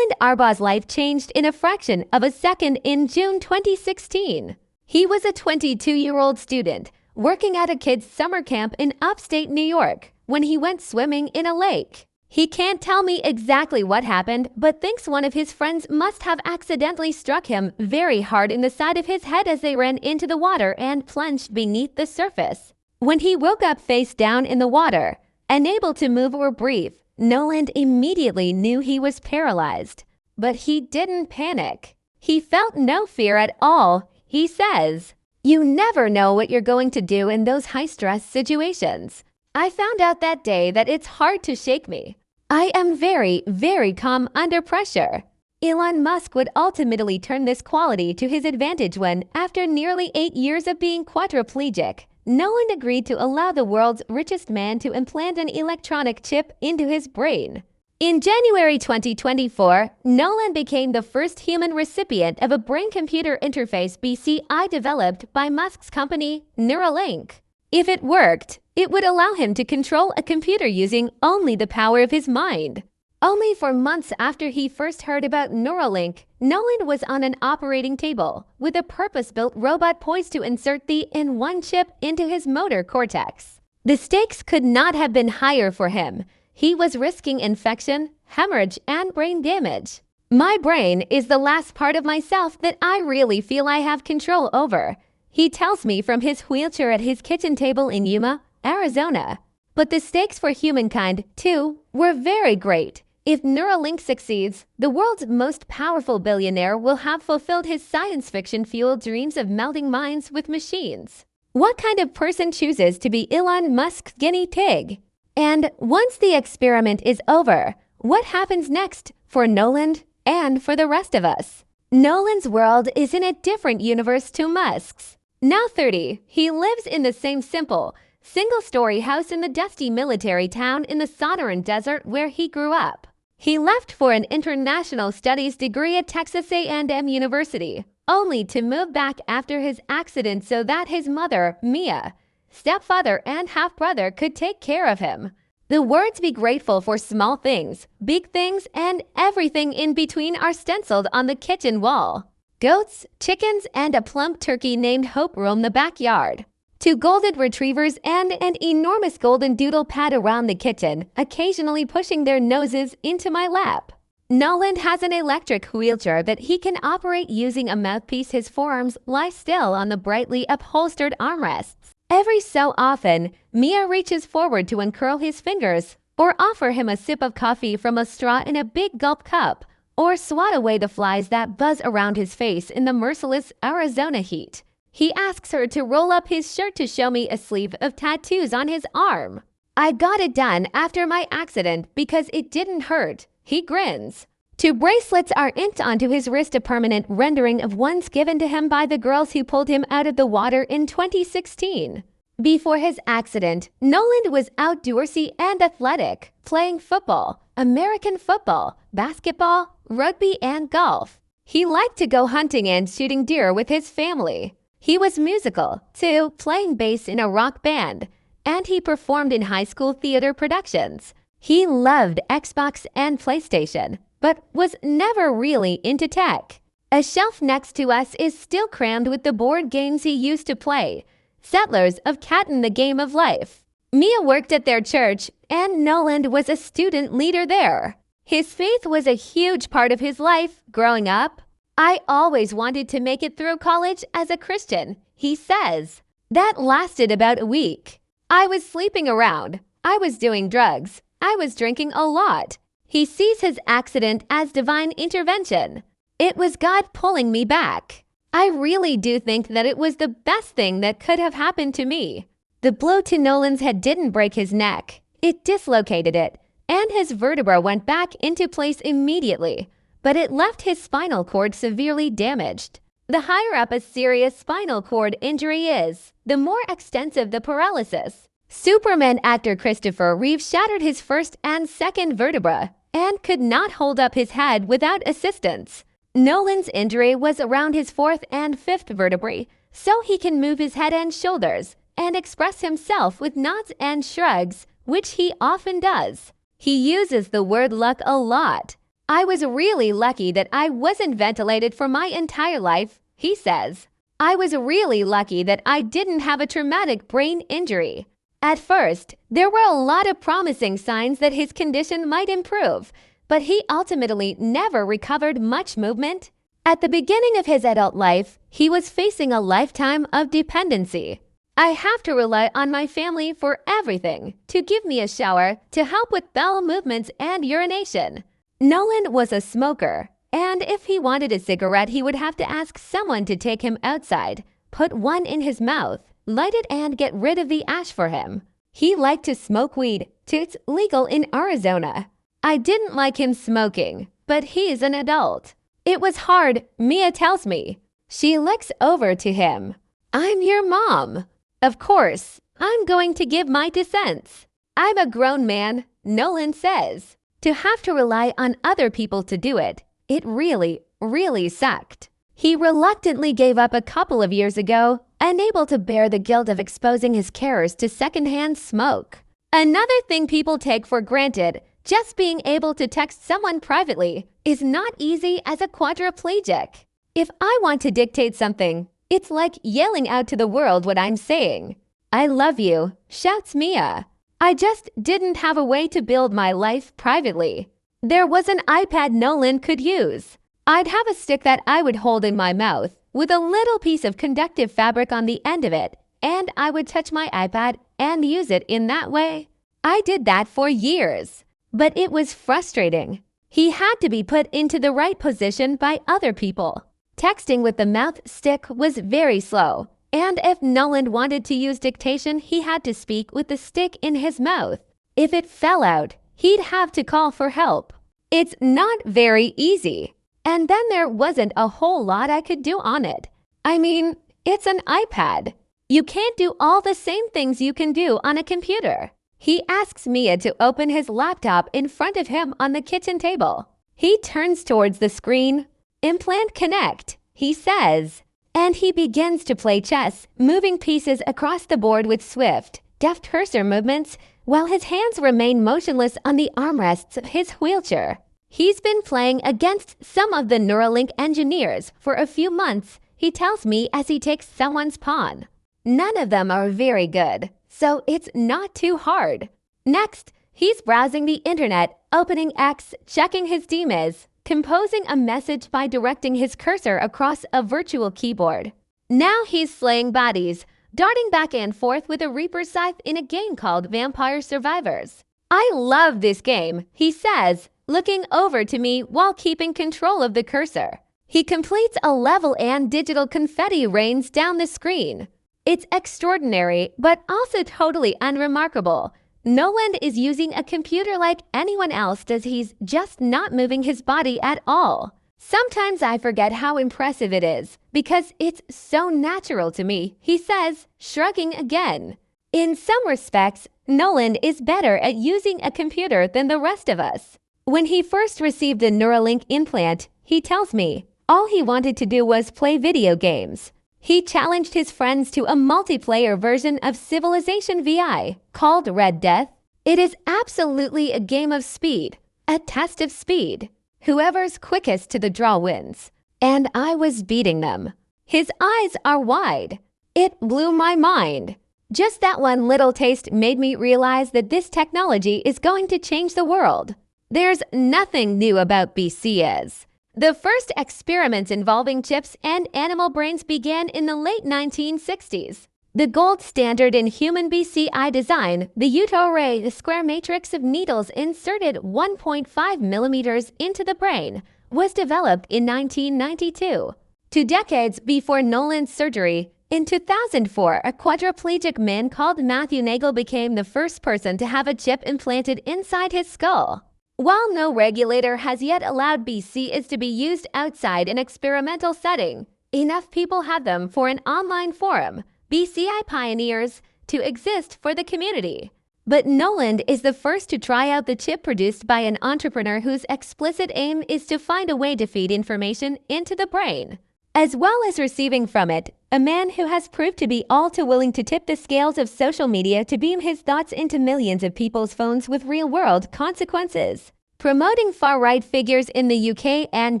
Noland Arbaugh's life changed in a fraction of a second in June 2016. He was a 22-year-old student working at a kids' summer camp in upstate New York when he went swimming in a lake. He can't tell me exactly what happened, but thinks one of his friends must have accidentally struck him very hard in the side of his head as they ran into the water and plunged beneath the surface. When he woke up face down in the water, unable to move or breathe, Noland immediately knew he was paralyzed. But he didn't panic. He felt no fear at all. He says, "You never know what you're going to do in those high-stress situations. I found out that day that it's hard to shake me. I am very, very calm under pressure." Elon Musk would ultimately turn this quality to his advantage when, after nearly 8 years of being quadriplegic, Noland agreed to allow the world's richest man to implant an electronic chip into his brain. In January 2024, Noland became the first human recipient of a brain-computer interface BCI developed by Musk's company, Neuralink. If it worked, it would allow him to control a computer using only the power of his mind. Only 4 months after he first heard about Neuralink, Noland was on an operating table with a purpose-built robot poised to insert the in-one chip into his motor cortex. The stakes could not have been higher for him. He was risking infection, hemorrhage, and brain damage. "My brain is the last part of myself that I really feel I have control over," he tells me from his wheelchair at his kitchen table in Yuma, Arizona. But the stakes for humankind, too, were very great. If Neuralink succeeds, the world's most powerful billionaire will have fulfilled his science fiction-fueled dreams of melding minds with machines. What kind of person chooses to be Elon Musk's guinea pig? And once the experiment is over, what happens next for Noland and for the rest of us? Noland's world is in a different universe to Musk's. Now 30, he lives in the same simple, single-story house in the dusty military town in the Sonoran Desert where he grew up. He left for an international studies degree at Texas A&M University, only to move back after his accident so that his mother, Mia, stepfather, and half-brother could take care of him. The words "be grateful for small things, big things, and everything in between" are stenciled on the kitchen wall. Goats, chickens, and a plump turkey named Hope roam the backyard. 2 golden retrievers and an enormous golden doodle pad around the kitchen, occasionally pushing their noses into my lap. Noland has an electric wheelchair that he can operate using a mouthpiece. His forearms lie still on the brightly upholstered armrests. Every so often, Mia reaches forward to uncurl his fingers, or offer him a sip of coffee from a straw in a big gulp cup, or swat away the flies that buzz around his face in the merciless Arizona heat. He asks her to roll up his shirt to show me a sleeve of tattoos on his arm. "I got it done after my accident because it didn't hurt," he grins. 2 bracelets are inked onto his wrist, a permanent rendering of ones given to him by the girls who pulled him out of the water in 2016. Before his accident, Noland was outdoorsy and athletic, playing football, American football, basketball, rugby, and golf. He liked to go hunting and shooting deer with his family. He was musical, too, playing bass in a rock band, and he performed in high school theater productions. He loved Xbox and PlayStation, but was never really into tech. A shelf next to us is still crammed with the board games he used to play, Settlers of Catan: The Game of Life. Mia worked at their church, and Noland was a student leader there. His faith was a huge part of his life growing up. "I always wanted to make it through college as a Christian," he says. "That lasted about a week. I was sleeping around. I was doing drugs. I was drinking a lot." He sees his accident as divine intervention. "It was God pulling me back. I really do think that it was the best thing that could have happened to me." The blow to Noland's head didn't break his neck. It dislocated it, and his vertebra went back into place immediately. But it left his spinal cord severely damaged. The higher up a serious spinal cord injury is, the more extensive the paralysis. Superman actor Christopher Reeve shattered his first and second vertebra and could not hold up his head without assistance. Noland's injury was around his 4th and 5th vertebrae, so he can move his head and shoulders and express himself with nods and shrugs, which he often does. He uses the word luck a lot. I was really lucky that I wasn't ventilated for my entire life, he says. I was really lucky that I didn't have a traumatic brain injury. At first, there were a lot of promising signs that his condition might improve, but he ultimately never recovered much movement. At the beginning of his adult life, he was facing a lifetime of dependency. I have to rely on my family for everything, to give me a shower, to help with bowel movements and urination. Noland was a smoker, and if he wanted a cigarette, he would have to ask someone to take him outside, put one in his mouth, light it and get rid of the ash for him. He liked to smoke weed, too. It's legal in Arizona. I didn't like him smoking, but he's an adult. It was hard, Mia tells me. She looks over to him. I'm your mom. Of course, I'm going to give my 2 cents. I'm a grown man, Noland says. To have to rely on other people to do it, it really sucked. He reluctantly gave up a couple of years ago, unable to bear the guilt of exposing his carers to secondhand smoke. Another thing people take for granted, just being able to text someone privately, is not easy as a quadriplegic. If I want to dictate something, it's like yelling out to the world what I'm saying. I love you, shouts Mia. I just didn't have a way to build my life privately. There was an iPad Noland could use. I'd have a stick that I would hold in my mouth with a little piece of conductive fabric on the end of it, and I would touch my iPad and use it in that way. I did that for years, but it was frustrating. He had to be put into the right position by other people. Texting with the mouth stick was very slow, and if Noland wanted to use dictation, he had to speak with the stick in his mouth. If it fell out, he'd have to call for help. It's not very easy. And then there wasn't a whole lot I could do on it. I mean, it's an iPad. You can't do all the same things you can do on a computer. He asks Mia to open his laptop in front of him on the kitchen table. He turns towards the screen. Implant connect, he says. And he begins to play chess, moving pieces across the board with swift, deft cursor movements, while his hands remain motionless on the armrests of his wheelchair. He's been playing against some of the Neuralink engineers for a few months, he tells me as he takes someone's pawn. None of them are very good, so it's not too hard. Next, he's browsing the internet, opening X, checking his DMs, composing a message by directing his cursor across a virtual keyboard. Now he's slaying bodies, darting back and forth with a Reaper scythe in a game called Vampire Survivors. I love this game, he says, looking over to me while keeping control of the cursor. He completes a level and digital confetti rains down the screen. It's extraordinary, but also totally unremarkable. Noland is using a computer like anyone else does. He's just not moving his body at all. Sometimes I forget how impressive it is, because it's so natural to me, he says, shrugging again. In some respects, Noland is better at using a computer than the rest of us. When he first received the Neuralink implant, he tells me, all he wanted to do was play video games. He challenged his friends to a multiplayer version of Civilization VI called Red Death. It is absolutely a game of speed, a test of speed. Whoever's quickest to the draw wins. And I was beating them. His eyes are wide. It blew my mind. Just that one little taste made me realize that this technology is going to change the world. There's nothing new about BCs. The first experiments involving chips and animal brains began in the late 1960s. The gold standard in human BCI design, the Utah array, the square matrix of needles inserted 1.5 millimeters into the brain, was developed in 1992. 2 decades before Noland's surgery, in 2004, a quadriplegic man called Matthew Nagel became the first person to have a chip implanted inside his skull. While no regulator has yet allowed BCs to be used outside an experimental setting, enough people had them for an online forum, BCI Pioneers, to exist for the community. But Noland is the first to try out the chip produced by an entrepreneur whose explicit aim is to find a way to feed information into the brain, as well as receiving from it, a man who has proved to be all too willing to tip the scales of social media to beam his thoughts into millions of people's phones with real-world consequences. promoting far-right figures in the UK and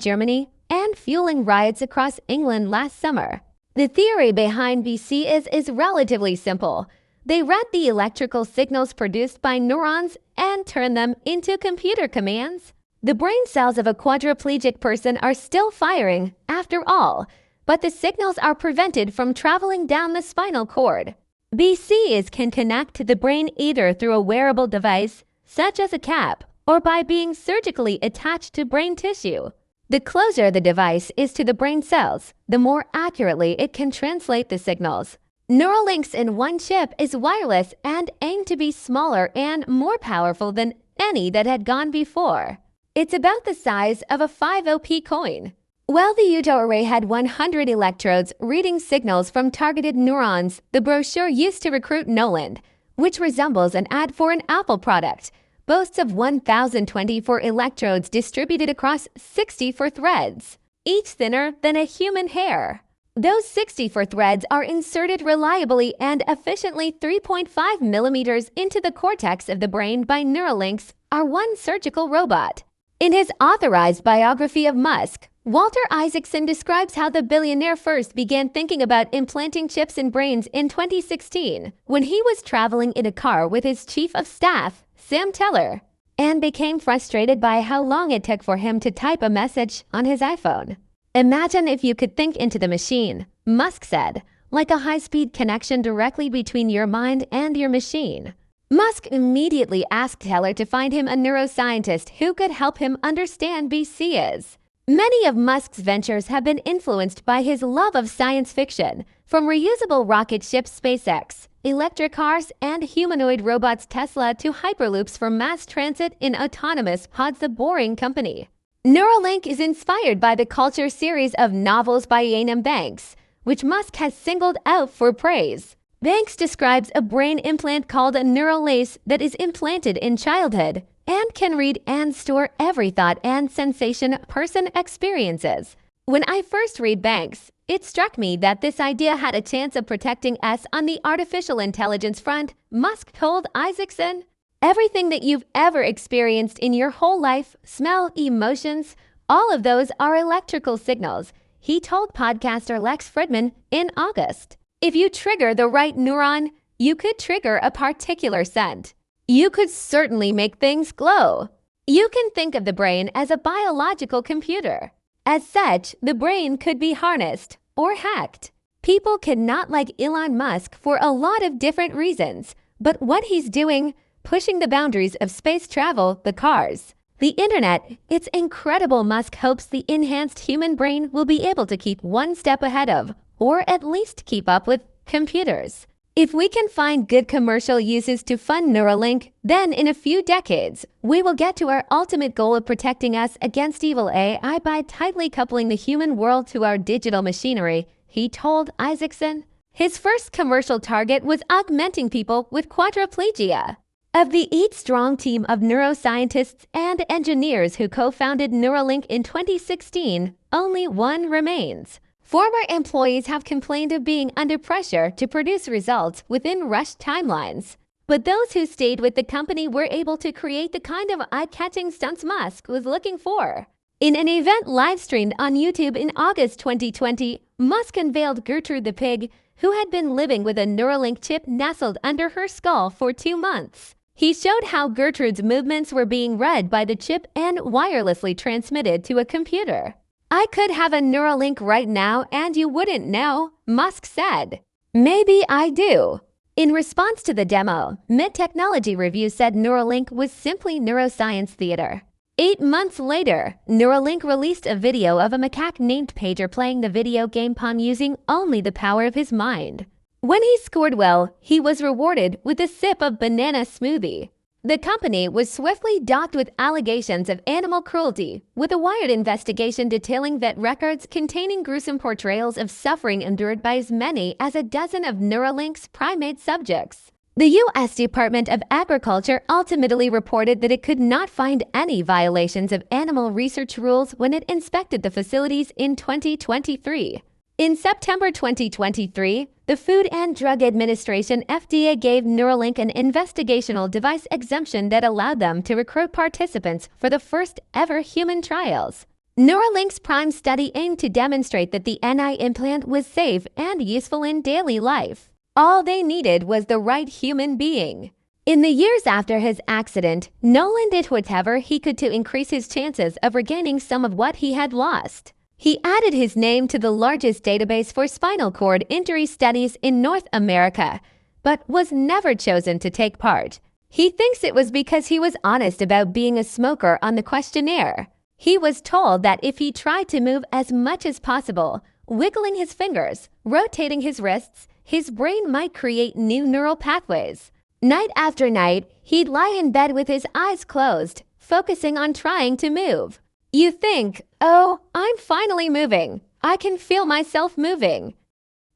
Germany, and fueling riots across England last summer. The theory behind BC is relatively simple. They read the electrical signals produced by neurons and turn them into computer commands. The brain cells of a quadriplegic person are still firing, after all, but the signals are prevented from traveling down the spinal cord. BCs can connect to the brain either through a wearable device, such as a cap, or by being surgically attached to brain tissue. The closer the device is to the brain cells, the more accurately it can translate the signals. Neuralinks in one chip is wireless and aimed to be smaller and more powerful than any that had gone before. It's about the size of a 50p coin. While the Uto array had 100 electrodes reading signals from targeted neurons, the brochure used to recruit Noland, which resembles an ad for an Apple product, boasts of 1,024 electrodes distributed across 64 threads, each thinner than a human hair. Those 64 threads are inserted reliably and efficiently 3.5 millimeters into the cortex of the brain by Neuralinks, our one surgical robot. In his authorized biography of Musk, Walter Isaacson describes how the billionaire first began thinking about implanting chips in brains in 2016 when he was traveling in a car with his chief of staff, Sam Teller, and became frustrated by how long it took for him to type a message on his iPhone. Imagine if you could think into the machine, Musk said, like a high-speed connection directly between your mind and your machine. Musk immediately asked Teller to find him a neuroscientist who could help him understand BCs. Many of Musk's ventures have been influenced by his love of science fiction, from reusable rocket ships SpaceX, electric cars, and humanoid robots Tesla to hyperloops for mass transit in autonomous pods The Boring Company. Neuralink is inspired by the Culture series of novels by Iain Banks, which Musk has singled out for praise. Banks describes a brain implant called a neural lace that is implanted in childhood and can read and store every thought and sensation a person experiences. When I first read Banks, it struck me that this idea had a chance of protecting us on the artificial intelligence front. Musk told Isaacson, "Everything that you've ever experienced in your whole life, smell, emotions, all of those are electrical signals," he told podcaster Lex Fridman in August. If you trigger the right neuron, you could trigger a particular scent. You could certainly make things glow. You can think of the brain as a biological computer. As such, the brain could be harnessed or hacked. People cannot like Elon Musk for a lot of different reasons, but what he's doing, pushing the boundaries of space travel, the cars, the internet, it's incredible. Musk hopes the enhanced human brain will be able to keep one step ahead of, or at least keep up with, computers. If we can find good commercial uses to fund Neuralink, then in a few decades, we will get to our ultimate goal of protecting us against evil AI by tightly coupling the human world to our digital machinery, he told Isaacson. His first commercial target was augmenting people with quadriplegia. Of the 8-strong team of neuroscientists and engineers who co-founded Neuralink in 2016, only one remains. Former employees have complained of being under pressure to produce results within rushed timelines. But those who stayed with the company were able to create the kind of eye-catching stunts Musk was looking for. In an event live-streamed on YouTube in August 2020, Musk unveiled Gertrude the pig, who had been living with a Neuralink chip nestled under her skull for 2 months. He showed how Gertrude's movements were being read by the chip and wirelessly transmitted to a computer. "I could have a Neuralink right now and you wouldn't know," Musk said. "Maybe I do." In response to the demo, Mid-Technology Review said Neuralink was simply neuroscience theater. 8 months later, Neuralink released a video of a macaque named Pager playing the video game Pong using only the power of his mind. When he scored well, he was rewarded with a sip of banana smoothie. The company was swiftly docked with allegations of animal cruelty, with a Wired investigation detailing vet records containing gruesome portrayals of suffering endured by as many as a dozen of Neuralink's primate subjects. The U.S. Department of Agriculture ultimately reported that it could not find any violations of animal research rules when it inspected the facilities in 2023. In September 2023, the Food and Drug Administration (FDA) gave Neuralink an investigational device exemption that allowed them to recruit participants for the first ever human trials. Neuralink's PRIME study aimed to demonstrate that the NI implant was safe and useful in daily life. All they needed was the right human being. In the years after his accident, Noland did whatever he could to increase his chances of regaining some of what he had lost. He added his name to the largest database for spinal cord injury studies in North America, but was never chosen to take part. He thinks it was because he was honest about being a smoker on the questionnaire. He was told that if he tried to move as much as possible, wiggling his fingers, rotating his wrists, his brain might create new neural pathways. Night after night, he'd lie in bed with his eyes closed, focusing on trying to move. You think, oh, I'm finally moving. I can feel myself moving.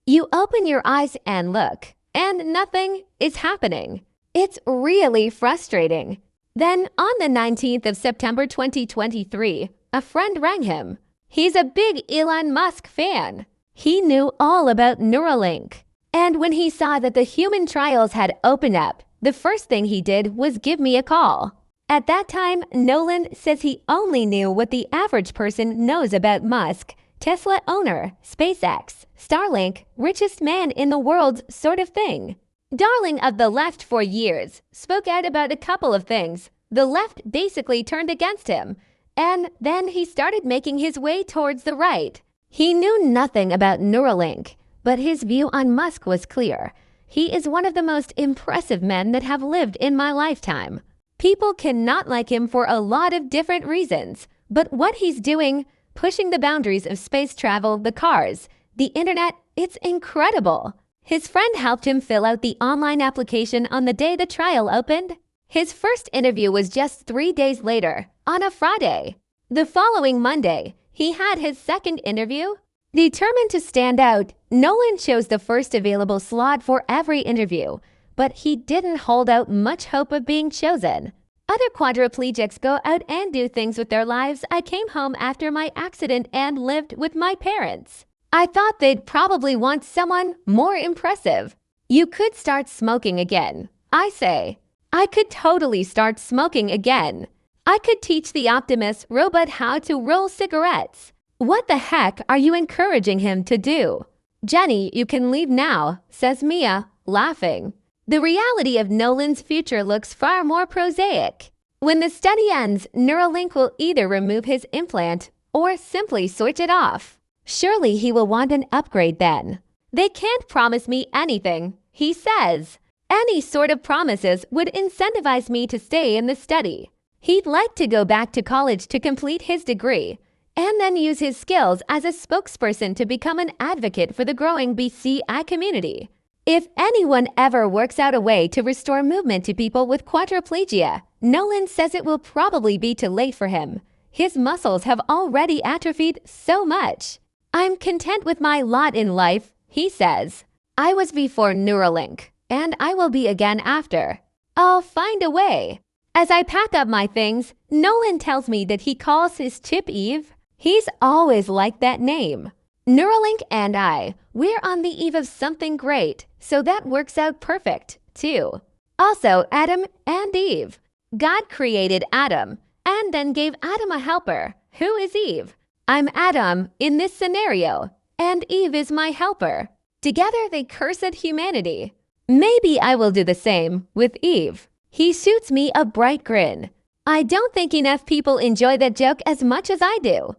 You open your eyes and look, and nothing is happening. It's really frustrating. Then, on the 19th of September 2023, a friend rang him. He's a big Elon Musk fan. He knew all about Neuralink. And when he saw that the human trials had opened up, the first thing he did was give me a call. At that time, Noland says he only knew what the average person knows about Musk, Tesla owner, SpaceX, Starlink, richest man in the world sort of thing. Darling of the left for years, spoke out about a couple of things. The left basically turned against him, and then he started making his way towards the right. He knew nothing about Neuralink, but his view on Musk was clear. He is one of the most impressive men that have lived in my lifetime. People cannot like him for a lot of different reasons, but what he's doing, pushing the boundaries of space travel, the cars, the internet, it's incredible. His friend helped him fill out the online application on the day the trial opened. His first interview was just 3 days later, on a Friday. The following Monday, he had his second interview. Determined to stand out, Noland chose the first available slot for every interview, but he didn't hold out much hope of being chosen. Other quadriplegics go out and do things with their lives. I came home after my accident and lived with my parents. I thought they'd probably want someone more impressive. You could start smoking again. I say, I could totally start smoking again. I could teach the Optimus robot how to roll cigarettes. What the heck are you encouraging him to do? Jenny, you can leave now, says Mia, laughing. The reality of Noland's future looks far more prosaic. When the study ends, Neuralink will either remove his implant or simply switch it off. Surely he will want an upgrade then. They can't promise me anything, he says. Any sort of promises would incentivize me to stay in the study. He'd like to go back to college to complete his degree, and then use his skills as a spokesperson to become an advocate for the growing BCI community. If anyone ever works out a way to restore movement to people with quadriplegia, Noland says it will probably be too late for him. His muscles have already atrophied so much. I'm content with my lot in life, he says. I was before Neuralink, and I will be again after. I'll find a way. As I pack up my things, Noland tells me that he calls his chip Eve. He's always liked that name. Neuralink and I, we're on the eve of something great, so that works out perfect, too. Also, Adam and Eve. God created Adam, and then gave Adam a helper. Who is Eve? I'm Adam in this scenario, and Eve is my helper. Together they cursed humanity. Maybe I will do the same with Eve. He shoots me a bright grin. I don't think enough people enjoy that joke as much as I do.